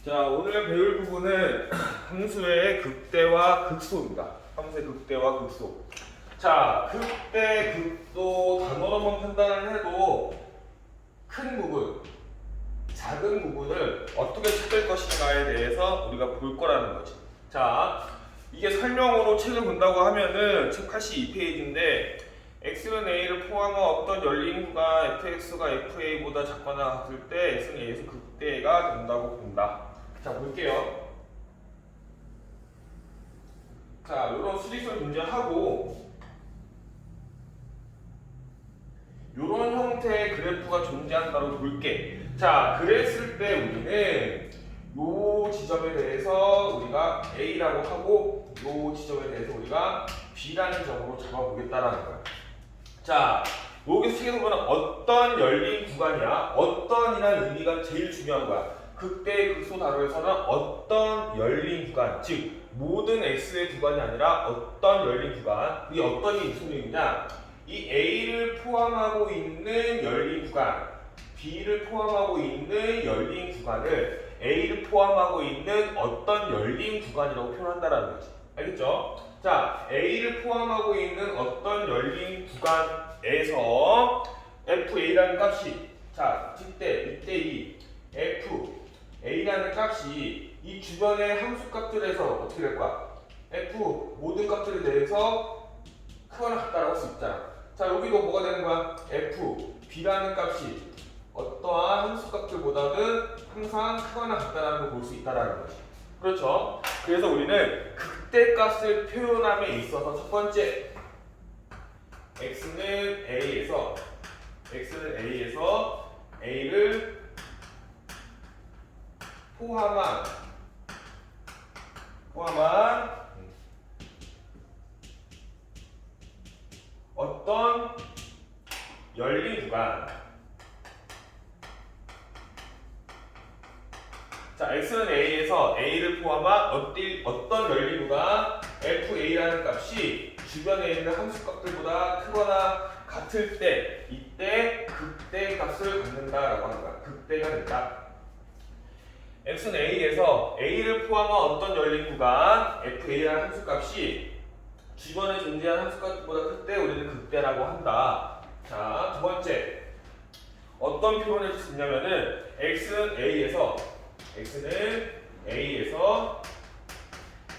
자, 오늘 배울 부분은 함수의 극대와 극소입니다. 함수의 극대와 극소. 자, 극대, 극소 단어로만 판단을 해도 큰 부분, 작은 부분을 어떻게 찾을 것인가에 대해서 우리가 볼 거라는 거지. 자, 이게 설명으로 책을 본다고 하면은 책 82페이지인데 x는 a를 포함한 어떤 열린 구간 fx가 fa보다 작거나 같을 때 x는 a에서 극대가 된다고 본다. 자, 볼게요. 자, 이런 수직선 존재하고 이런 형태의 그래프가 존재한다고 볼게. 자, 그랬을 때 우리는 요 지점에 대해서 우리가 A라고 하고 요 지점에 대해서 우리가 B라는 점으로 잡아보겠다라는 거야. 자, 여기서 책에서 보면 어떤 열린 구간이야? 어떤이라는 의미가 제일 중요한 거야. 극대, 극소 단어에서는 어떤 열린 구간, 즉 모든 X의 구간이 아니라 어떤 열린 구간, 이게 어떤이 무슨 의미냐? 이 A를 포함하고 있는 열린 구간, B를 포함하고 있는 열린 구간을 A를 포함하고 있는 어떤 열린 구간이라고 표현한다라는 거지. 알겠죠? 자, A를 포함하고 있는 어떤 열린 구간에서 FA라는 값이, 자, 이때 2 FA라는 값이 이 주변의 함수값들에서 어떻게 될 거야? F 모든 값들에 대해서 크거나 같다라고 할 수 있잖아. 자, 여기도 뭐가 되는 거야? F, B라는 값이 어떠한 함수값들보다는 항상 크거나 같다라는 걸 볼 수 있다라는 거지. 그렇죠? 그래서 우리는 극대값을 표현함에 있어서 첫 번째 x는 a에서 a를 포함한 어떤 열린 구간. 자, x는 a에서 a를 포함한 어떤 열린 구간 fa라는 값이 주변에 있는 함수값들보다 크거나 같을 때 이때 극대 값을 갖는다라고 하는 거야. 극대가 된다. x는 a에서 a를 포함한 어떤 열린 구간 fa라는 함수값이 주변에 존재하는 함수값보다 클 때 우리는 극대라고 한다. 자, 두 번째 어떤 표현을 쓸 수 있냐면은 x는 a에서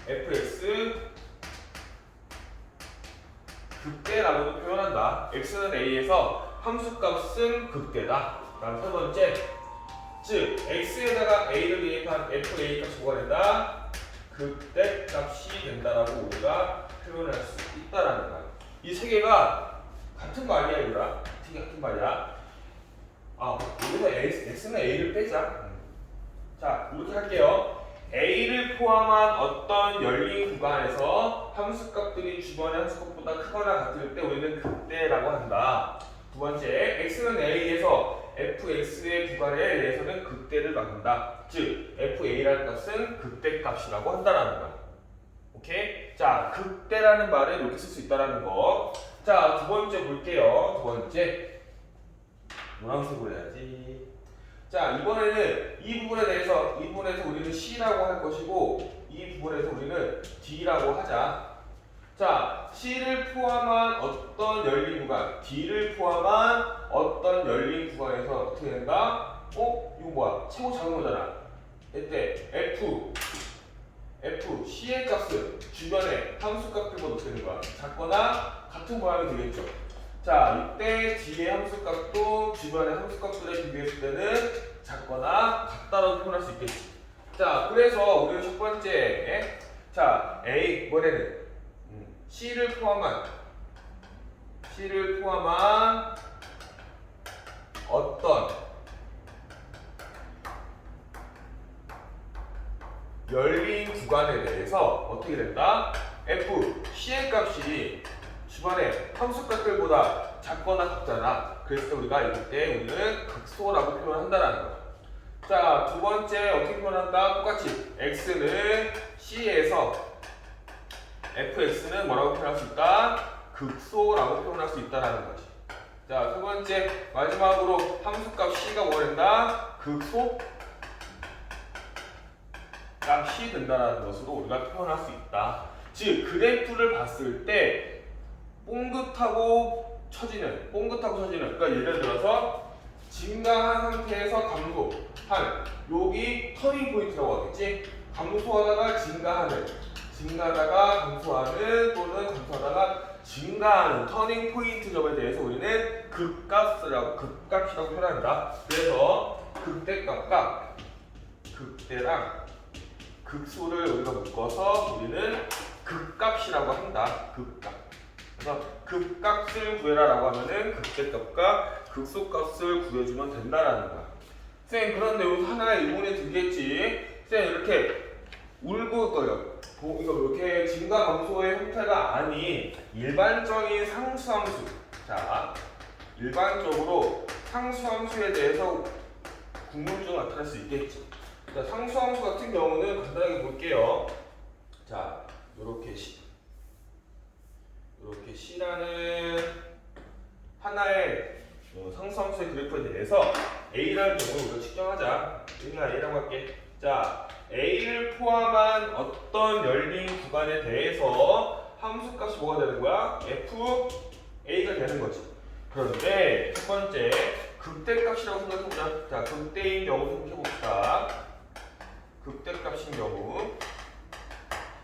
fx 극대라고도 표현한다. x는 a에서 함수값은 극대다. 다음 세 번째, 즉 x에다가 a를 대입한 fa 값이 뭐가 된다? 극대 값이 된다라고 우리가 표현할 수 있다라는 거야. 이 세 개가 같은 말이야, 얘들아. 되게 같은 말이야. 아, 여기서 x는 a를 빼자. 자, 이렇게 할게요. a를 포함한 어떤 열린 구간에서 함수값들이 주변의 함수값보다 크거나 같을 때 우리는 극대라고 한다. 두 번째, x는 a에서 fx의 구간에 대해서는 극대를 갖는다. 즉, fa라는 값은 극대값이라고 한다라는 거야. 오케이? 자, 극대라는 말을 이렇게 쓸 수 있다라는 거. 자, 두 번째 볼게요. 두 번째, 노란색으로 해야지. 자, 이번에는 이 부분에서 우리는 C라고 할 것이고 이 부분에서 우리는 D라고 하자. 자, C를 포함한 어떤 열린 구간, D를 포함한 어떤 열린 구간에서 어떻게 된다? 이거 뭐야? 최고 작은 거잖아. 이때 C의 값은 주변의 함수값들보다 어떻게 되는 거야? 작거나 같은 모양이 되겠죠. 자, 이때 D의 함수값도 주변의 함수값들에 비교했을 때는 작거나 같다라고 표현할 수 있겠지. 자, 그래서 우리는 첫 번째, 자, A 뭐래는 C를 포함한 어떤 열린 구간에 대해서 어떻게 된다? F, C의 값이 주변의 함수값들보다 작거나 같잖아. 그래서 우리가 이때 우리는 극소라고 표현한다라는 거야. 자, 두 번째 어떻게 표현한다? 똑같이 x는 c에서 fx는 뭐라고 표현할 수 있다? 극소라고 표현할 수 있다라는 거지. 자, 세 번째 마지막으로 함수값 c가 뭐 된다? 극소? 값이 된다는 것으로 우리가 표현할 수 있다. 즉 그래프를 봤을 때 뽕긋하고 처지는 그러니까 예를 들어서 증가한 상태에서 감소한 여기 터닝 포인트라고 하겠지. 감소하다가 증가하다가 감소하는 또는 감소하다가 증가하는 터닝 포인트 점에 대해서 우리는 극값이라고 표현한다. 그래서 극대랑 극소를 우리가 묶어서 우리는 극값이라고 한다. 극값. 그래서 극값을 구해라라고 하면은 극대값과 극소값을 구해주면 된다라는 거야. 쌤 그런데 여기서 하나의 의문이 들겠지. 쌤 이렇게 울고 거요. 이거 이렇게 증가 감소의 형태가 아닌 일반적인 상수함수. 자, 일반적으로 상수함수에 대해서 궁금증이 나타날 수 있겠지. 자, 상수함수 같은 경우는 간단하게 볼게요. 자, 요렇게 C라는 하나의 상수함수의 그래프에 대해서 A라는 경우를 우리가 측정하자. 여기가 A라고 할게. 자, A를 포함한 어떤 열린 구간에 대해서 함수값이 뭐가 되는 거야? FA가 되는 거지. 그런데 첫 번째 극대값이라고 생각해보자. 자, 극대인 경우 생각해봅시다. 극대값인 경우.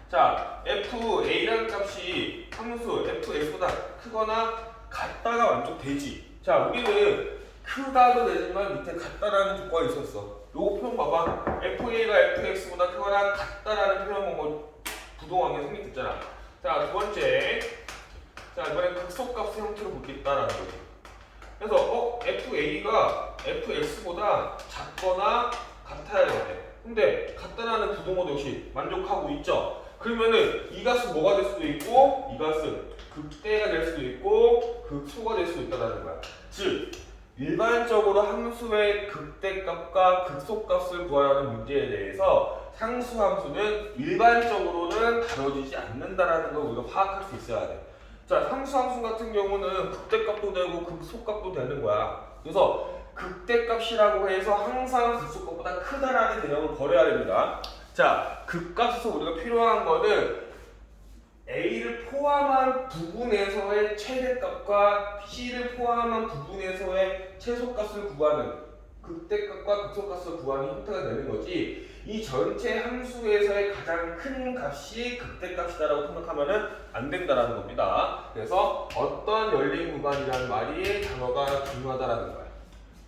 자, FA라는 값이 함수 fx보다 크거나 같다가 만족되지. 자, 우리는 크다도 되지만 밑에 같다라는 조건이 있었어. 요거 표현 봐봐. FA가 fx보다 크거나 같다라는 표현 방법 부동항에 성립됐잖아. 자, 두 번째. 자, 이번엔 극소값의 형태로 보겠다라는 거지. 그래서 FA가 fx보다 작거나 같아야 돼. 근데 같다라는 부동어도 역시 만족하고 있죠. 그러면은 이 값은 뭐가 될 수도 있고 이 값은 극대가 될 수도 있고 극소가 될 수도 있다는 거야. 즉 일반적으로 함수의 극대값과 극소값을 구하라는 문제에 대해서 상수함수는 일반적으로는 다뤄지지 않는다라는 걸 우리가 파악할 수 있어야 돼. 자, 상수함수 같은 경우는 극대값도 되고 극소값도 되는 거야. 그래서 극대값이라고 해서 항상 극소값보다 크다라는 개념을 버려야 됩니다. 자, 극값에서 우리가 필요한 거는 A를 포함한 부분에서의 최대값과 C를 포함한 부분에서의 최소값을 구하는 극대값과 극소값을 구하는 형태가 되는 거지. 이 전체 함수에서의 가장 큰 값이 극대값이다라고 생각하면은 안 된다라는 겁니다. 그래서 어떤 열린 구간이라는 말이 단어가 중요하다라는 거야.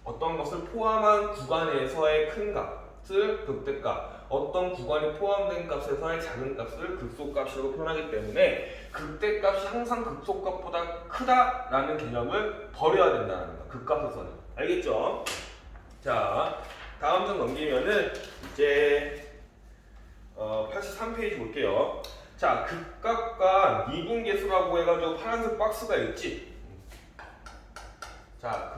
어떤 것을 포함한 구간에서의 큰 값을 극대값, 어떤 구간이 포함된 값에서의 작은 값을 극소값이라고 표현하기 때문에 극대값이 항상 극소값보다 크다라는 개념을 버려야 된다는 거야. 극값에서는. 알겠죠? 자, 다음 장 넘기면은 이제 83페이지 볼게요. 자, 극값과 미분계수라고 해가지고 파란색 박스가 있지. 자,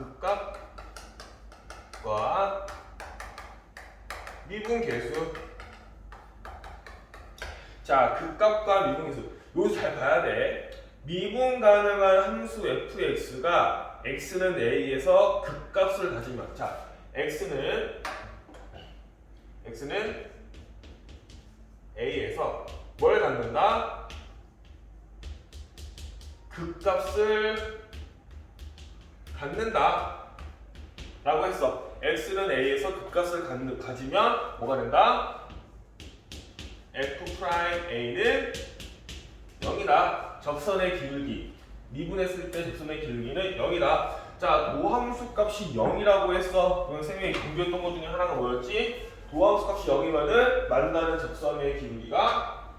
극값과 미분계수. 자, 극값과 미분계수. 여기서 잘 봐야 돼. 미분 가능한 함수 fx가 x는 a에서 극값을 가지면, 자, x는 a에서 뭘 갖는다? 극값을 갖는다 라고 했어. x는 a에서 극값을 가지면 뭐가 된다? f'a는 0이다. 적선의 기울기 미분했을 때 적선의 기울기는 0이다. 자, 도함수 값이 0이라고 했어. 그럼 선생님이 공부했던 것 중에 하나가 뭐였지? 도함수 값이 0이면은 만나는 적선의 기울기가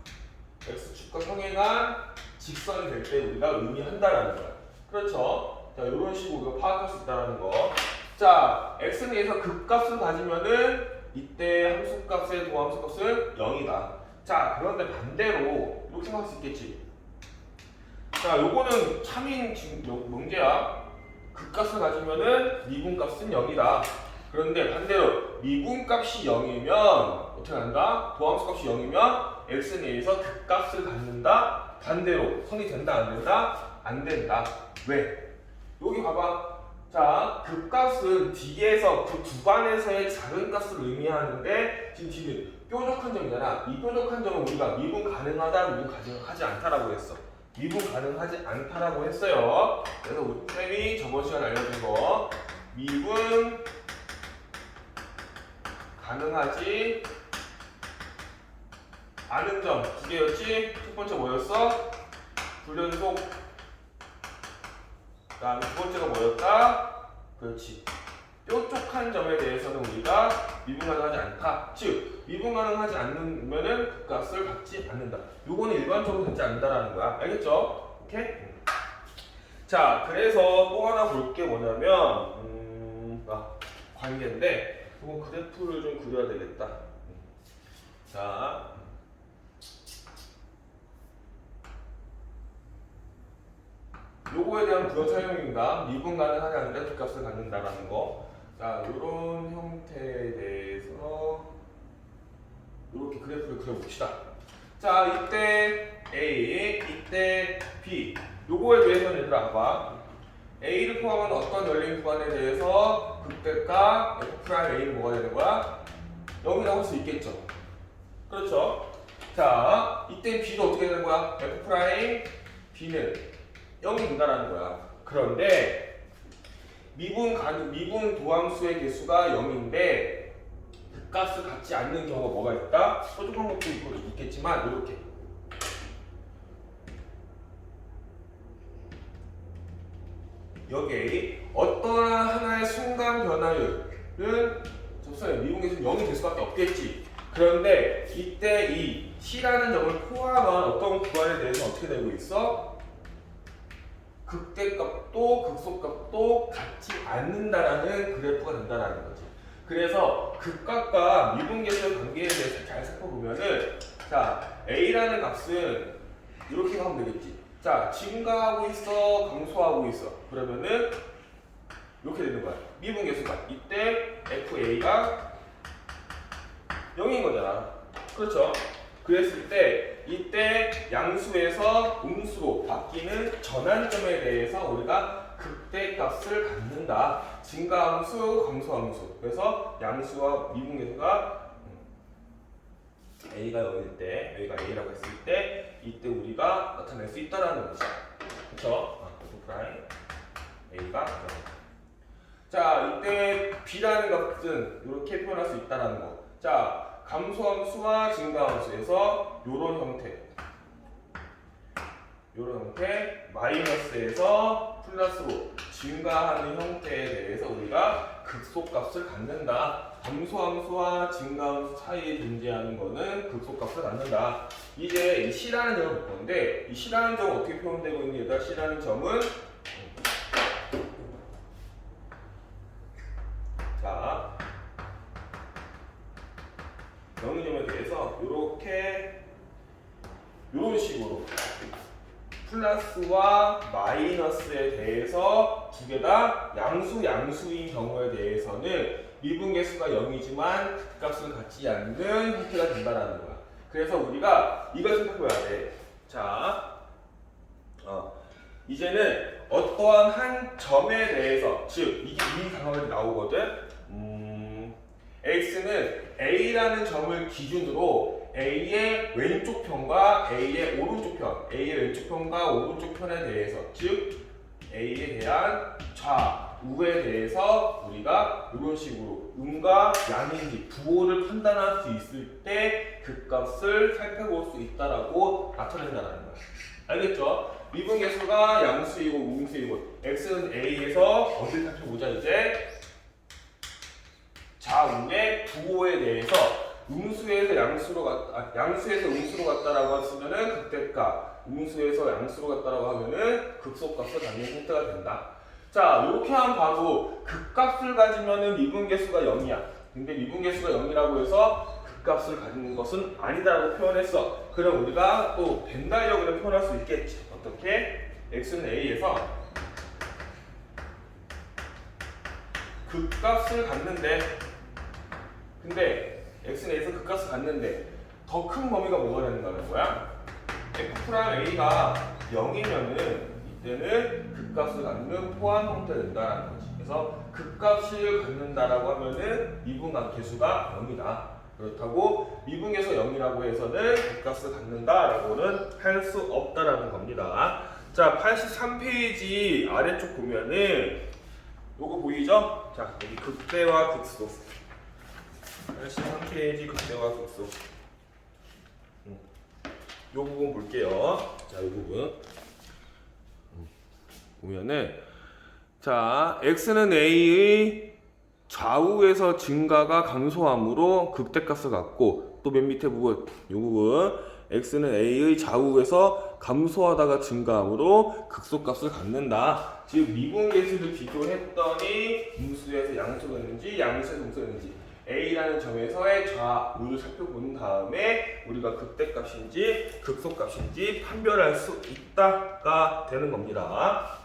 x축과 평행한 직선이 될 때 우리가 의미한다라는 거야. 그렇죠? 자, 이런 식으로 우리가 파악할 수 있다는 거. 자, x는 a에서 극값을 가지면은 이때 함수값의 도함수값은 0이다. 자, 그런데 반대로 이렇게 생각할 수 있겠지. 자, 요거는 참인 문제야. 극값을 가지면은 미분값은 0이다. 그런데 반대로 미분값이 0이면 어떻게 한다? 도함수값이 0이면 x는 a에서 극값을 갖는다. 반대로 성립된다 안 된다? 안 된다. 왜? 여기 봐봐. 자, 극값은 D에서 그 구간에서의 작은 값을 의미하는데 지금 D는 뾰족한 점이잖아. 이 뾰족한 점은 우리가 미분 가능하다, 미분 가능하지 않다라고 했어. 미분 가능하지 않다라고 했어요. 그래서 우리 쌤이 저번 시간 알려준 거 미분 가능하지 않은 점 두 개였지? 첫 번째 뭐였어? 불연속. 그다음에 두 번째가 뭐였다? 그렇지. 뾰족한 점에 대해서는 우리가 미분 가능하지 않다. 즉 미분 가능하지 않으면은 그 값을 갖지 않는다. 요거는 일반적으로 되지 않는다라는 거야. 알겠죠? 오케이? 자, 그래서 또 하나 볼 게 뭐냐면 관계인데 이거 그래프를 좀 그려야 되겠다. 자, 요거에 대한 부연 설명입니다. 미분 가능하지 않는데 그 값을 갖는다라는 거. 자, 요런 형태에 대해서 이렇게 그래프를 그려봅시다. 자, 이때 A, 이때 B. 요거에 대해서는 얘들아 봐봐. A를 포함한 어떤 열린 구간에 대해서 극대가 F'A는 뭐가 되는 거야? 0이라고 할 수 있겠죠. 그렇죠? 자, 이때 B도 어떻게 되는 거야? F'B는 0이 된다라는 거야. 그런데 미분 도함수의 개수가 0인데 그 값을 갖지 않는 경우가 뭐가 있다? 뾰족한 것도 있겠지만 이렇게 여기 어떠한 하나의 순간 변화율은 접선의 미분 개수는 0이 될 수밖에 없겠지. 그런데 이때 이 C라는 점을 포함한 어떤 구간에 대해서 어떻게 되고 있어? 극대값도 극소값도 같지 않는다라는 그래프가 된다라는 거지. 그래서 극값과 미분계수의 관계에 대해서 잘 살펴보면은 자, A라는 값은 이렇게 하면 되겠지. 자, 증가하고 있어, 감소하고 있어. 그러면은 이렇게 되는 거야. 미분계수가 이때 FA가 0인 거잖아. 그렇죠? 그랬을 때 이때 양수에서 음수로 바뀌는 전환점에 대해서 우리가 극대값을 갖는다. 증가함수, 감소함수. 그래서 양수와 미분계수가 A가 0일 때, 여기가 A라고 했을 때 이때 우리가 나타낼 수 있다라는 거죠. 그렇죠? A가 0. 자, 이때 B라는 값은 이렇게 표현할 수 있다라는 거. 자, 감소함수와 증가함수에서 요런 형태 마이너스에서 플러스로 증가하는 형태에 대해서 우리가 극소값을 갖는다. 감소함수와 증가함수 사이에 존재하는 거는 극소값을 갖는다. 이제 이 C라는 점을 볼 건데 이 C라는 점은 어떻게 표현되고 있는가? C라는 점은 자, 영의점에 대해서 이런 식으로 플러스와 마이너스에 대해서 두 개 다 양수인 경우에 대해서는 미분계수가 0이지만 값을 갖지 않는 형태가 된다는 거야. 그래서 우리가 이걸 생각해봐야 돼. 자, 이제는 어떠한 한 점에 대해서, 즉 이게 이 단어가 나오거든. X는 A라는 점을 기준으로 A의 왼쪽 편과 A의 오른쪽 편, A의 왼쪽 편과 오른쪽 편에 대해서, 즉 A에 대한 좌우에 대해서 우리가 이런 식으로 음과 양인지 부호를 판단할 수 있을 때 그 값을 살펴볼 수 있다라고 나타낸다는 거야. 알겠죠? 미분계수가 양수이고 음수이고 X는 A에서 어딜 살펴보자 이제 좌우의 부호에 대해서 음수에서 양수에서 음수로 갔다라고 했으면은 극대값, 음수에서 양수로 갔다라고 하면은 극소값을 갖는 형태가 된다. 자, 이렇게 하면 바로 극값을 가지면은 미분계수가 0이야. 근데 미분계수가 0이라고 해서 극값을 가지는 것은 아니다라고 표현했어. 그럼 우리가 또 벤달력으로 표현할 수 있겠지. 어떻게? X는 A에서 극값을 갖는데, 근데 X는 A에서 극값을 갖는데 더 큰 범위가 뭐가 되는가는 거야? F'A가 0이면은 이때는 극값을 갖는 포함 형태가 된다는 거지. 그래서 극값을 갖는다라고 하면은 미분계수가 0이다. 그렇다고 미분에서 0이라고 해서는 극값을 갖는다라고는 할 수 없다라는 겁니다. 자, 83페이지 아래쪽 보면은 요거 보이죠? 자, 여기 극대와 극소. 83페이지 극대와 극소. 요 부분 볼게요. 자, 요 부분. 보면은 자, x는 a의 좌우에서 증가가 감소함으로 극대값을 갖고 또 맨 밑에 부분, 이 부분 x는 a의 좌우에서 감소하다가 증가함으로 극소값을 갖는다. 즉 미분계수를 비교했더니 음수에서 양수가 있는지 양수에서 음수가 있는지 a라는 점에서의 좌우를 살펴본 다음에 우리가 극대값인지 극소값인지 판별할 수 있다가 되는 겁니다.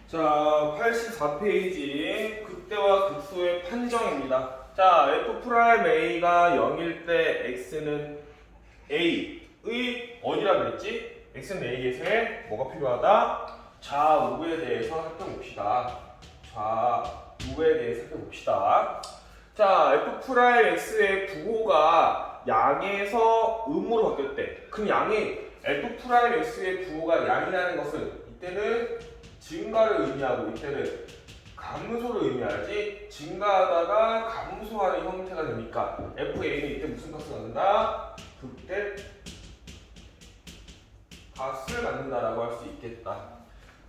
자, 84페이지 극대와 극소의 판정입니다. 자, f'a가 0일 때 x는 a의 어디라 그랬지? x는 a에서의 뭐가 필요하다? 좌우에 대해서 살펴봅시다. 좌우에 대해서 살펴봅시다. 자, f'x의 부호가 양에서 음으로 바뀌었대. 그럼 f'x의 부호가 양이라는 것은 이때는 증가를 의미하고 이때는 감소를 의미하지 증가하다가 감소하는 형태가 되니까 FA는 이때 무슨 값을 갖는다? 극대 값을 갖는다라고 할 수 있겠다.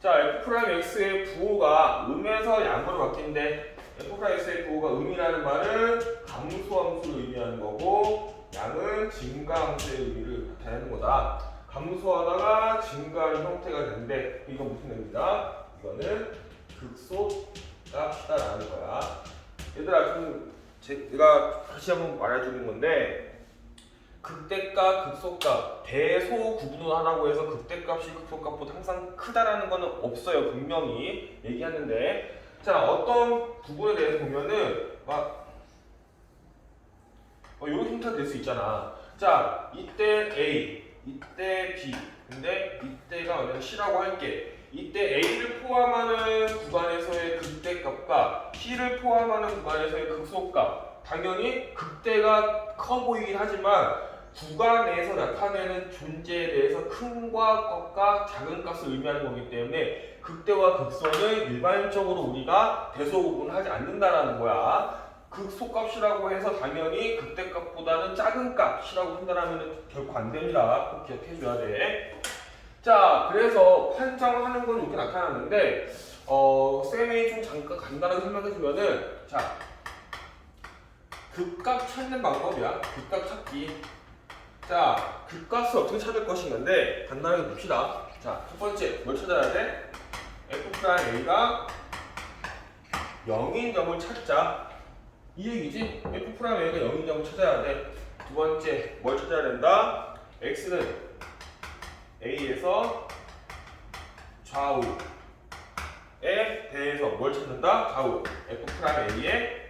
자, F'X의 부호가 음에서 양으로 바뀐데 F'X의 부호가 음이라는 말은 감소함수를 의미하는 거고 양은 증가함수의 의미를 나타내는 거다. 감소하다가 증가하는 형태가 되는데 이건 무슨 의미다? 이거는 극소값이다라는 거야. 얘들아, 제가 다시 한번 말해주는 건데 극대값, 극소값 대소 구분을 하라고 해서 극대값이 극소값보다 항상 크다라는 거는 없어요. 분명히 얘기하는데 자, 어떤 부분에 대해서 보면은 이런 형태가 될 수 있잖아. 자, 이때 A 이때 B 근데 이때가 만약 C라고 할게. 이때 A를 포함하는 구간에서의 극대값과 C를 포함하는 구간에서의 극소값 당연히 극대가 커 보이긴 하지만 구간에서 나타내는 존재에 대해서 큰과 값과 작은 값을 의미하는 거기 때문에 극대와 극소는 일반적으로 우리가 대소 구분하지 않는다라는 거야. 극소값이라고 해서 당연히 극대값보다는 작은 값이라고 판단하면 결코 안 됩니다. 꼭 기억해 줘야 돼. 자, 그래서 판정하는 건 이렇게 나타났는데 쌤이 좀 잠깐 간단하게 설명해 주면은 자, 극값 찾는 방법이야. 극값 찾기. 자, 극값을 어떻게 찾을 것인가인데 간단하게 봅시다. 자, 첫 번째 뭘 찾아야 돼? f'a가 0인 점을 찾자. 이 얘기지? f'a가 0인 점을 찾아야 돼. 두 번째 뭘 찾아야 된다? x는 a에서 좌우에 대해서 뭘 찾는다? 좌우 f'a의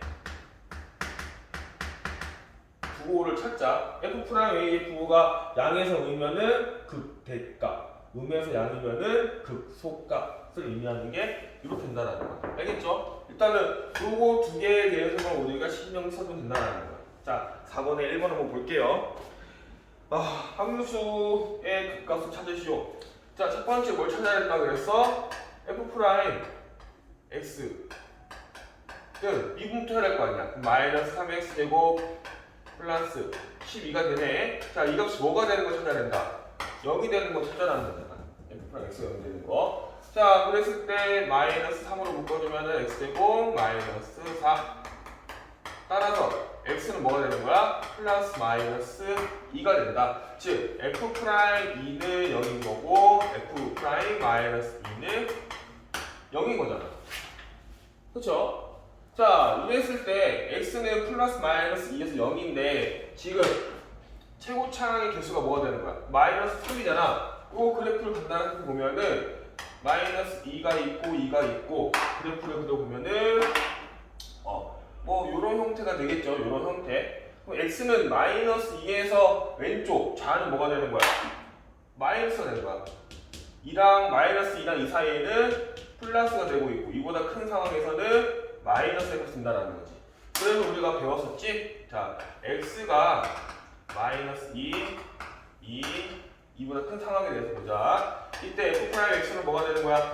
부호를 찾자. f'a의 부호가 양에서 음이면은 극대값, 음에서 양이면은 극소값을 의미하는 게 이렇게 된다는 거야. 알겠죠? 일단은 요거 두 개에 대해서만 우리가 신경 써주면 된다는 거야. 자, 4번에 1번 한번 볼게요. 함수의 극값을 찾으시오. 자, 첫 번째 뭘 찾아야 된다 그랬어? f'x 는 미분투해야 할 거 아니야. 마이너스 3x 제곱 플러스 12가 되네. 자, 이 값이 뭐가 되는 거 찾아야 된다. 0이 되는 거 찾아라는 거잖아. f'x가 0이 되는 거. 자, 그랬을 때 마이너스 3으로 묶어주면은 x제곱 마이너스 4. 따라서 x는 뭐가 되는 거야? 플러스 마이너스 2가 된다. 즉 f'2는 0인 거고 f' 마이너스 2는 0인 거잖아. 그쵸? 자, 이랬을 때 x는 플러스 마이너스 2에서 0인데 지금 최고차항의 개수가 뭐가 되는 거야? 마이너스 3이잖아. 이 그래프를 간단하게 보면은 마이너스 2가 있고 2가 있고 그래프를 그려보면은 뭐 요런 형태가 되겠죠. 요런 형태. 그럼 x는 마이너스 2에서 왼쪽 좌는 뭐가 되는 거야? 마이너스가 되는 거야. 2랑 마이너스 2랑 2 사이에는 플러스가 되고 있고 이보다 큰 상황에서는 마이너스가 된다라는 거지. 그래서 우리가 배웠었지? 자, x가 마이너스 2보다 큰 상황에 대해서 보자. 이때 f 프라임 x는 뭐가 되는 거야?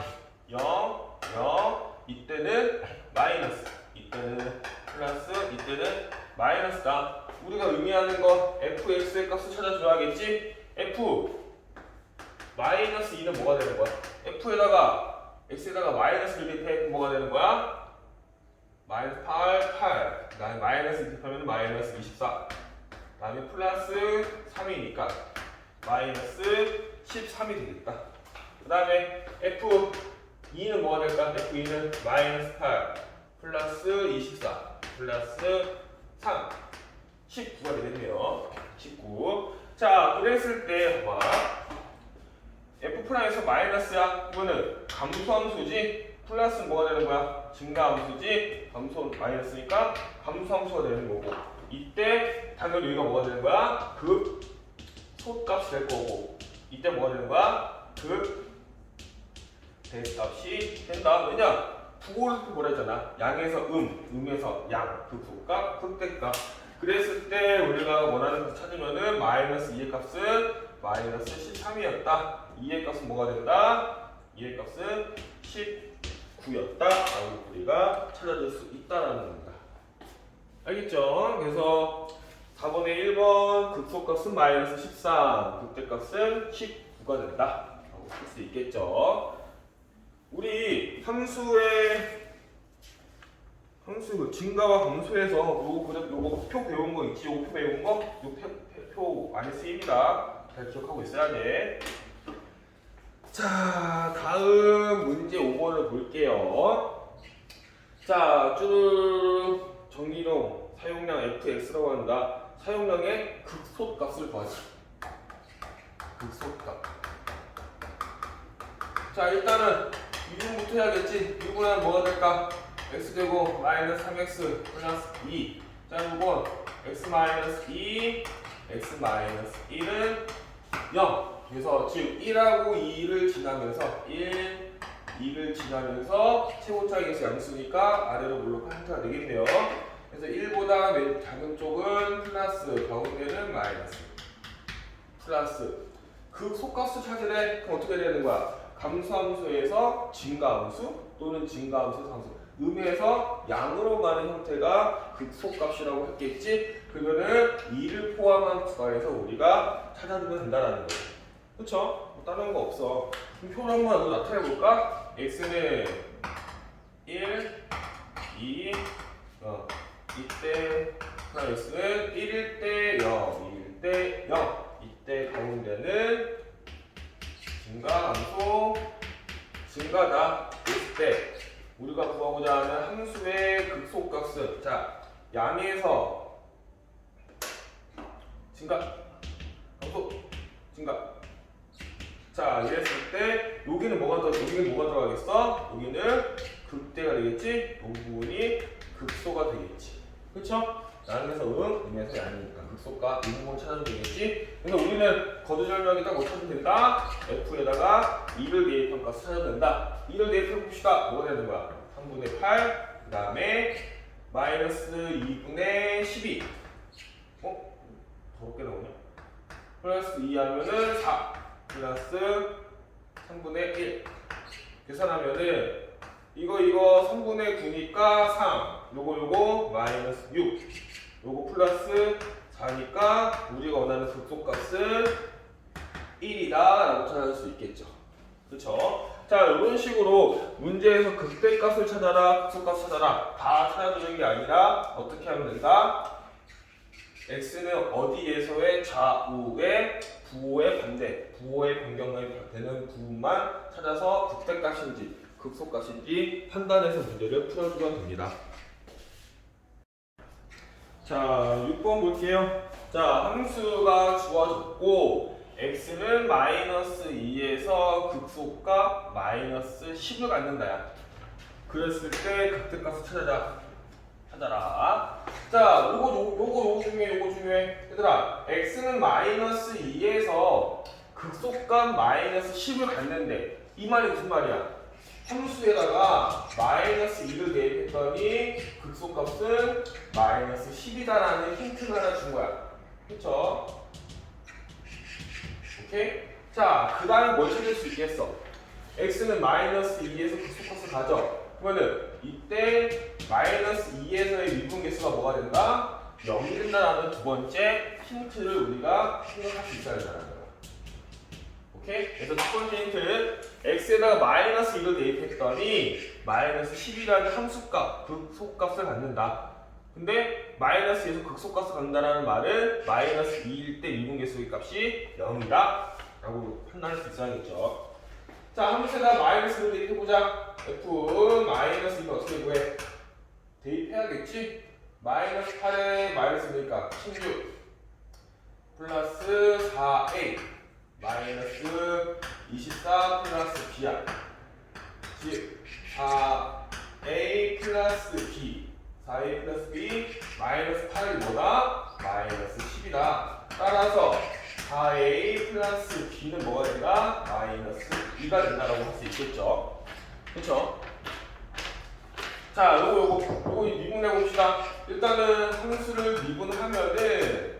0, 0, 이때는 마이너스, 이때는 플러스, 이때는 마이너스다. 우리가 의미하는 거 fx의 값을 찾아줘야겠지? f 마이너스 2는 뭐가 되는 거야? f에다가 x에다가 마이너스를 대입해 뭐가 되는 거야? 마이너스 8, 그 다음에 마이너스 대입하면 마이너스 24, 그 다음에 플러스 3이니까 마이너스 13이 되겠다. 그 다음에 f2는 뭐가 될까? f2는 마이너스 8 플러스 24 플러스 3 19가 되겠네요. 19. 자, 그랬을 때 봐봐. F'에서 마이너스야. 이거는 감소함수지. 플러스는 뭐가 되는 거야? 증가함수지. 감소 마이너스니까 감소함수가 되는 거고. 이때 당연히 여기가 뭐가 되는 거야? 소값이 될 거고. 이때 뭐가 되는 거야? 대값이 된다. 왜냐? 부호를 뭐라 했잖아. 양에서 음에서 양. 소값, 극대값. 그랬을 때 우리가 원하는 것 찾으면은 마이너스 2의 값은 마이너스 13이었다. 2의 값은 뭐가 된다? 2의 값은 19였다. 라고 우리가 찾아줄 수 있다라는 겁니다. 알겠죠? 그래서 4번의 1번 극소값은 마이너스 13, 극대값은 19가 된다. 라고 쓸 수 있겠죠? 우리 함수의 증가와 감소에서 요거 표 배운 거 있지? 요거 표 배운 거? 요 표 많이 쓰입니다. 잘 기억하고 있어야 돼. 자, 다음 문제 5번을 볼게요. 자, 쭈르 정리로 사용량 fx라고 한다. 사용량의 극소값을 구하지. 극소값. 자, 일단은 미분부터 해야겠지. 미분하면 뭐가 될까? x 제곱 마이너스 3x 플러스 2. 자, 이건 x 마이너스 2, x 마이너스 1은 0. 그래서 즉 1하고 2를 지나면서 2를 지나면서 최고차이에서 양수니까 아래로 물러간 형태가 되겠네요. 그래서 1보다 맨 작은 쪽은 플러스, 가운데는 마이너스. 플러스. 극소값을 찾으래. 그럼 어떻게 되는 거야? 감소함수에서 증가함수 또는 증가함수에서 함수. 음에서 양으로 가는 형태가 극소값이라고 했겠지? 그러면은 2를 포함한 부가에서 우리가 찾아주면 된다라는 거죠. 그쵸? 뭐 다른 거 없어. 그럼 표를 한번 나타내 볼까? x는 1, 2, 이때 x는 1일 때 0, 2일 때 0. 이때 가운데는 증가, 감소, 증가다. 했을 때 우리가 구하고자 하는 함수의 극소값은 자, 양에서 증가, 감소, 증가. 자, 이랬을 때 여기는 뭐가 들어가겠어? 여기는 극대가 되겠지? 이 부분이 극소가 되겠지. 그쵸? 양에서 음에서 양이니까 극소가 이 부분 찾아주면 되겠지? 그래서 우리는 거두절명이 딱 못 찾으면 된다. f에다가 2를 대입한 값을 찾아도 된다. 2를 대입해 봅시다. 뭐가 되는 거야? 3분의 8, 그 다음에 마이너스 2분의 12. 더럽게 나오냐? 플러스 2 하면은 4, 플러스 3분의 1. 계산하면은 이거 3분의 9니까 3, 요거 마이너스 6, 요거 플러스 4니까 우리가 원하는 극소값은 1이다 라고 찾아낼 수 있겠죠. 그쵸? 자, 이런 식으로 문제에서 극대값을 찾아라, 극소값 찾아라 다 찾아주는 게 아니라 어떻게 하면 된다? x는 어디에서의 좌우의 부호의 반대, 부호의 변경이 되는 부분만 찾아서 극대값인지 극소값인지 판단해서 문제를 풀어주면 됩니다. 자, 6번 볼게요. 자, 함수가 주어졌고 x는 마이너스 2에서 극소값 마이너스 10을 갖는다야. 그랬을 때 극대값을 찾아라. 자, 요거 중요해. 얘들아, x는 마이너스 2에서 극소값 마이너스 10을 갖는데 이 말이 무슨 말이야? 함수에다가 마이너스 2를 대입했더니 극소값은 마이너스 10이다라는 힌트를 하나 준 거야. 그쵸? 오케이? 자, 그 다음에 뭘 찾을 수 있겠어? x는 마이너스 2에서 극소값을 가져. 그러면은 이때 마이너스 2에서의 미분계수가 뭐가 된다? 0이 된다라는 두 번째 힌트를 우리가 생각할 수 있어야 된다는 거야. 오케이? 그래서 첫 번째 힌트는 x에다가 마이너스 2를 대입했더니 마이너스 10이라는 함수값, 극소값을 갖는다. 근데 마이너스 2에서 극소값을 갖는다는 말은 마이너스 2일 때 미분계수의 값이 0이다 라고 판단할 수 있어야겠죠. 자, 함수에다가 마이너스를 대입해보자. f 마이너스 2는 어떻게 구해? 대입해야겠지? 마이너스 8에 마이너스니까 16 플러스 4a 마이너스 24 플러스 b야. 즉 4a 플러스 b 4a 플러스 b 마이너스 8이 뭐다? 마이너스 10이다. 따라서 4a 플러스 b는 뭐가 된다? 마이너스 2가 된다라고 할 수 있겠죠. 그쵸? 자, 요거 미분해 봅시다. 일단은 함수를 미분하면은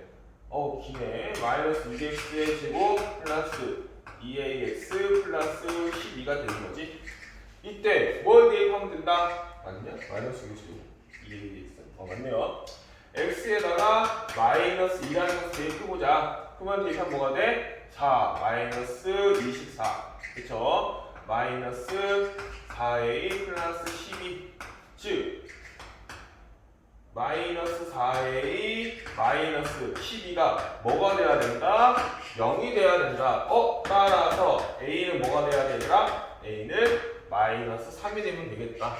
기네. 마이너스 2x의 제곱 플러스 2ax 플러스 12가 되는 거지. 이때 뭘 대입하면 된다? 맞냐? 마이너스 2의 제곱 2ax. 맞네요. x에다가 마이너스 2라는 것을 대입해보자. 그러면 대입하면 뭐가 돼? 4 마이너스 24. 그쵸? 마이너스 4a 플러스 12. 즉 마이너스 4a 마이너스 12가 뭐가 돼야 된다? 0이 돼야 된다. 따라서 a는 뭐가 돼야 되더라? a는 마이너스 3이 되면 되겠다.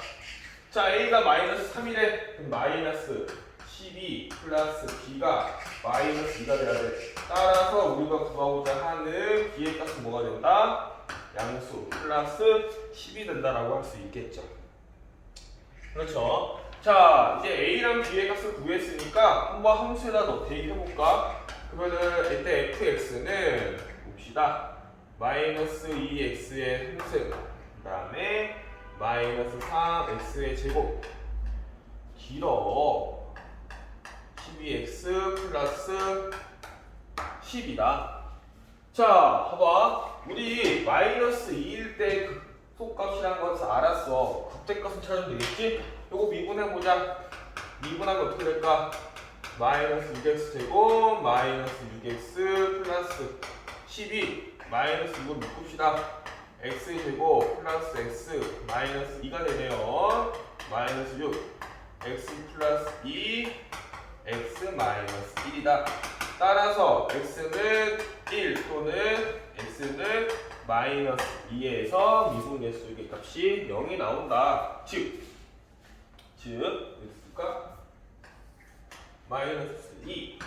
자, a가 마이너스 3이래. 그럼 마이너스 12 플러스 b가 마이너스 2가 돼야 돼. 따라서 우리가 구하고자 하는 b의 값은 뭐가 된다? 양수 플러스 10이 된다라고 할 수 있겠죠. 그렇죠. 자, 이제 a랑 b의 값을 구했으니까 한번 함수에다 대입해볼까? 그러면은 이때 fx는 봅시다. 마이너스 2x의 함수, 그 다음에 마이너스 3x의 제곱, 길어 12x 플러스 10이다. 자, 봐봐. 우리 마이너스 2일 때 극소값이라는 것을 알았어. 극대값은 찾으면 되겠지? 요거 미분해보자. 미분하면 어떻게 될까? 마이너스 6x 제곱 마이너스 6x 플러스 12 마이너스 이거 묶읍시다. x 제곱 플러스 x 마이너스 2가 되네요. 마이너스 6 x 플러스 2 x 마이너스 1이다. 따라서 x는 1 또는 x는 마이너스 2에서 미분계수의 값이 0이 나온다. 즉 x가 마이너스 2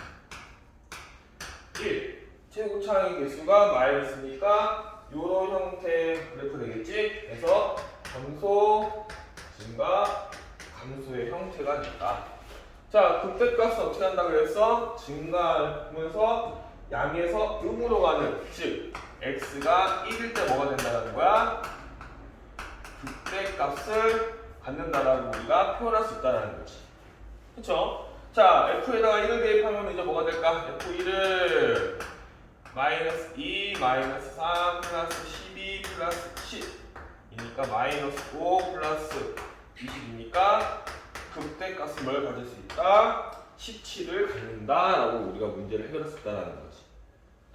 1 최고차의 개수가 마이너스니까 요런 형태의 그래프 되겠지? 그래서 감소, 증가, 감소의 형태가 된다. 자, 극대값은 어떻게 한다 그랬어? 증가하면서 양에서 음으로 가는, 즉 x가 1일 때 뭐가 된다는 거야? 극대값을 갖는다라고 우리가 표현할 수 있다는 거지. 그쵸? 자, f에다가 1을 대입하면 이제 뭐가 될까? f1을 마이너스 2, 마이너스 3, 플러스 12, 플러스 10이니까 마이너스 5, 플러스 20이니까 극대값은 뭘 가질 수 있다? 17을 갖는다 라고 우리가 문제를 해결할 수 있다는 거지.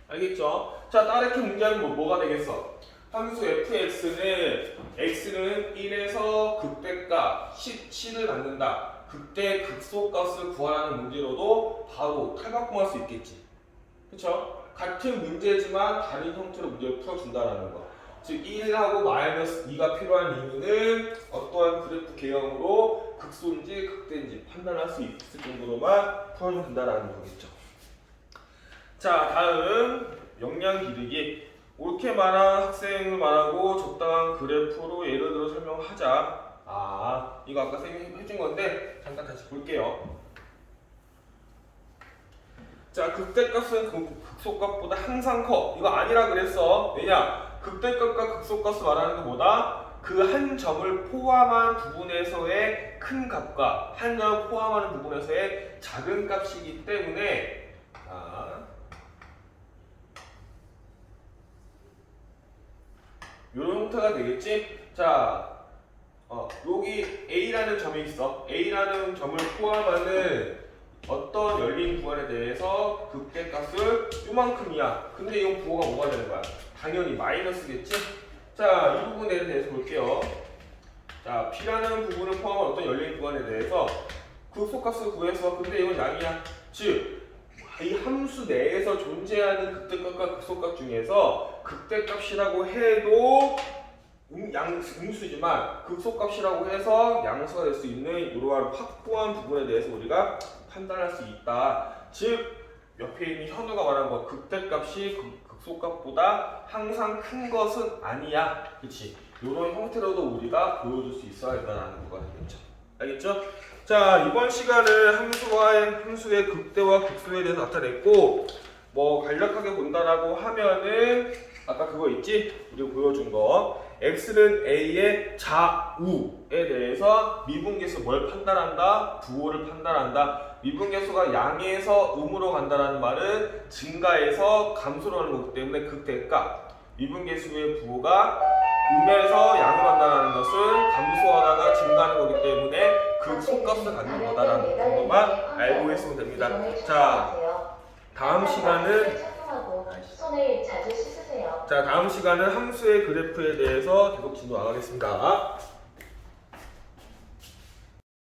알겠죠? 자, 따르게 문제는 뭐가 되겠어? 함수 fx는 x는 1에서 극대값 17을 갖는다. 극대 극소값을 구하라는 문제로도 바로 탈바꿈할 수 있겠지. 그쵸? 같은 문제지만 다른 형태로 문제를 풀어준다는 거. 즉 1하고 마이너스 2가 필요한 이유는 어떠한 그래프 개형으로 극소인지 극대인지 판단할 수 있을 정도로만 풀어주면 된다는 거겠죠. 자, 다음 역량 기르기. 옳게 말한 학생을 말하고 적당한 그래프로 예를 들어 설명하자. 이거 아까 쌤이 해준 건데 잠깐 다시 볼게요. 자, 극대값은 극소값보다 항상 커. 이거 아니라 그랬어. 왜냐? 극대값과 극소값을 말하는 게 뭐다? 그 한 점을 포함한 부분에서의 큰 값과 한 점을 포함하는 부분에서의 작은 값이기 때문에 이런 형태가 되겠지? 자, 여기 A라는 점이 있어. A라는 점을 포함하는 어떤 열린 구간에 대해서 극대값을 요만큼이야. 근데 이건 부호가 뭐가 되는 거야? 당연히 마이너스겠지? 자, 이 부분에 대해서 볼게요. 자, B라는 부분을 포함한 어떤 열린 구간에 대해서 극소값을 구해서 근데 이건 양이야. 즉, 이 함수 내에서 존재하는 극대값과 극소값 중에서 극대값이라고 해도 음수지만 극소값이라고 해서 양수가 될 수 있는 이러한 확보한 부분에 대해서 우리가 판단할 수 있다. 즉 옆에 있는 현우가 말한 거 극대값이 극소값보다 항상 큰 것은 아니야. 그치? 이런 형태로도 우리가 보여줄 수 있어야 된다는 거가 되겠죠. 알겠죠? 자, 이번 시간은 함수의 극대와 극소에 대해서 나타냈고 뭐 간략하게 본다라고 하면은 아까 그거 있지? 우리가 보여준 거 x는 a의 좌우에 대해서 미분계수 뭘 판단한다? 부호를 판단한다. 미분계수가 양에서 음으로 간다는 말은 증가해서 감소로 가는 거기 때문에 극대값 미분계수의 부호가 음에서 양으로 간다는 것은 감소하다가 증가하는 거기 때문에 극소값을 갖는 거다라는 정도만 알고 있으면 됩니다. 자, 다음 시간은 손을 자주 씻으세요. 다음 시간은 함수의 그래프에 대해서 계속 진도 나가겠습니다.